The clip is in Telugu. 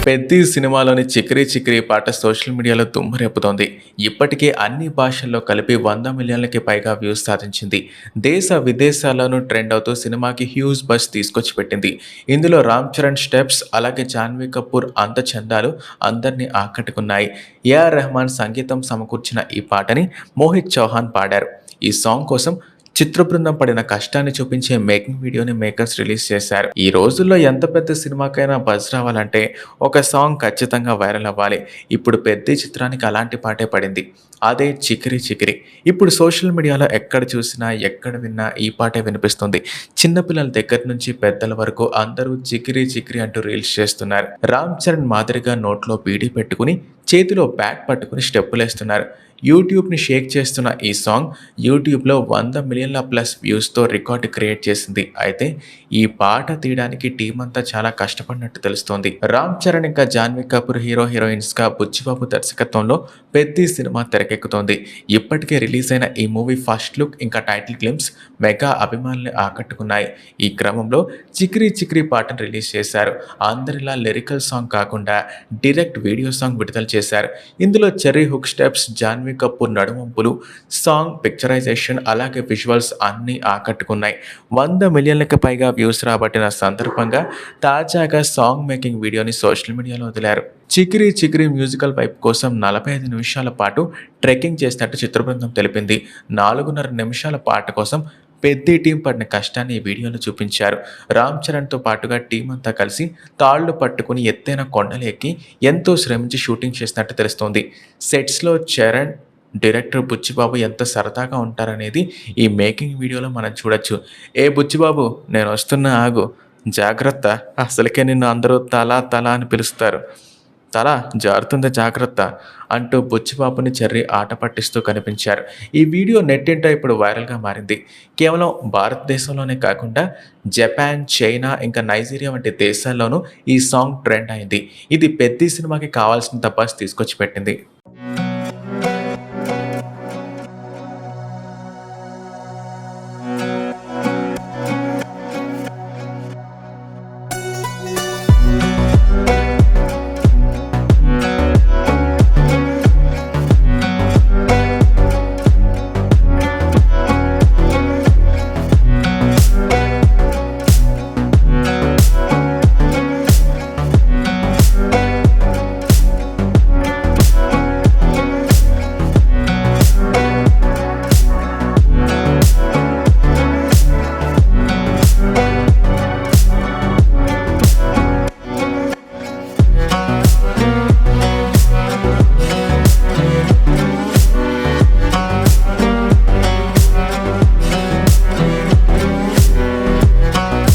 పెద్ది సినిమాలోని చిక్రీ చిక్రీ పాట సోషల్ మీడియాలో దుమ్మురేపుతోంది. ఇప్పటికే అన్ని భాషల్లో కలిపి 100 మిలియన్లకి పైగా వ్యూస్ సాధించింది. దేశ విదేశాల్లోనూ ట్రెండ్ అవుతూ సినిమాకి హ్యూజ్ బజ్ తీసుకొచ్చి పెట్టింది. ఇందులో రామ్ చరణ్ స్టెప్స్, అలాగే జాన్వీ కపూర్ అందచందాలు అందరినీ ఆకట్టుకున్నాయి. ఏఆర్ రెహమాన్ సంగీతం సమకూర్చిన ఈ పాటని మోహిత్ చౌహాన్ పాడారు. ఈ సాంగ్ కోసం చిత్ర బృందం పడిన కష్టాన్ని చూపించే మేకింగ్ వీడియోని మేకర్స్ రిలీజ్ చేశారు. ఈ రోజుల్లో ఎంత పెద్ద సినిమాకైనా బజ్ రావాలంటే ఒక సాంగ్ ఖచ్చితంగా వైరల్ అవ్వాలి. ఇప్పుడు పెద్ద చిత్రానికి అలాంటి పాటే పడింది. అదే చికిరి చికిరి. ఇప్పుడు సోషల్ మీడియాలో ఎక్కడ చూసినా ఎక్కడ విన్నా ఈ పాటే వినిపిస్తుంది. చిన్నపిల్లల దగ్గర నుంచి పెద్దల వరకు అందరూ చికిరి చికిరి అంటూ రీల్స్ చేస్తున్నారు. రామ్ చరణ్ మాదిరిగా నోట్లో బీడీ పెట్టుకుని చేతిలో బ్యాట్ పట్టుకుని స్టెప్పులేస్తున్నారు. యూట్యూబ్ని షేక్ చేస్తున్న ఈ సాంగ్ యూట్యూబ్లో 100 మిలియన్ల ప్లస్ వ్యూస్తో రికార్డు క్రియేట్ చేసింది. అయితే ఈ పాట తీయడానికి టీం అంతా చాలా కష్టపడినట్టు తెలుస్తోంది. రామ్ చరణ్ ఇంకా జాన్వీ కపూర్ హీరోయిన్స్గా బుచ్చిబాబు దర్శకత్వంలో పెద్ద సినిమా తెరకెక్కుతోంది. ఇప్పటికే రిలీజ్ అయిన ఈ మూవీ ఫస్ట్ లుక్ ఇంకా టైటిల్ గ్లింప్స్ మెగా అభిమానుల్ని ఆకట్టుకున్నాయి. ఈ క్రమంలో చిక్రీ చిక్రీ పాటను రిలీజ్ చేశారు. అందరిలా లిరికల్ సాంగ్ కాకుండా డైరెక్ట్ వీడియో సాంగ్ విడుదల చేశారు. ఇందులో చెర్రీ హుక్ స్టెప్స్, జాన్వీ కపూర్ నడుమంపులు, సాంగ్ పిక్చరైజేషన్, అలాగే విజువల్స్ అన్నీ ఆకట్టుకున్నాయి. 100 మిలియన్లకు పైగా వ్యూస్ రాబట్టిన సందర్భంగా తాజాగా సాంగ్ మేకింగ్ వీడియోని సోషల్ మీడియాలో వదిలారు. చికిరి చికిరి మ్యూజికల్ వైపు కోసం 45 నిమిషాల పాటు ట్రెక్కింగ్ చేసినట్టు చిత్ర బృందం తెలిపింది. 4.5 నిమిషాల పాట కోసం పెద్ద టీం పడిన కష్టాన్ని ఈ వీడియోలో చూపించారు. రామ్ చరణ్తో పాటుగా టీం అంతా కలిసి తాళ్లు పట్టుకుని ఎత్తైన కొండలు ఎక్కి ఎంతో శ్రమించి షూటింగ్ చేసినట్టు తెలుస్తోంది. సెట్స్లో చరణ్, డైరెక్టర్ బుచ్చిబాబు ఎంత సరదాగా ఉంటారనేది ఈ మేకింగ్ వీడియోలో మనం చూడొచ్చు. ఏ బుచ్చిబాబు, నేను వస్తున్నా, ఆగు, జాగ్రత్త, అసలుకే నిన్ను అందరూ తలా తలా అని పిలుస్తారు, తల జారుతుంది జాగ్రత్త అంటూ బుచ్చిబాబుని చెర్రీ ఆట పట్టిస్తూ కనిపించారు. ఈ వీడియో నెట్టింట ఇప్పుడు వైరల్గా మారింది. కేవలం భారతదేశంలోనే కాకుండా జపాన్, చైనా ఇంకా నైజీరియా వంటి దేశాల్లోనూ ఈ సాంగ్ ట్రెండ్ అయింది. ఇది పెద్ద సినిమాకి కావాల్సినంత బజ్ తీసుకొచ్చి పెట్టింది.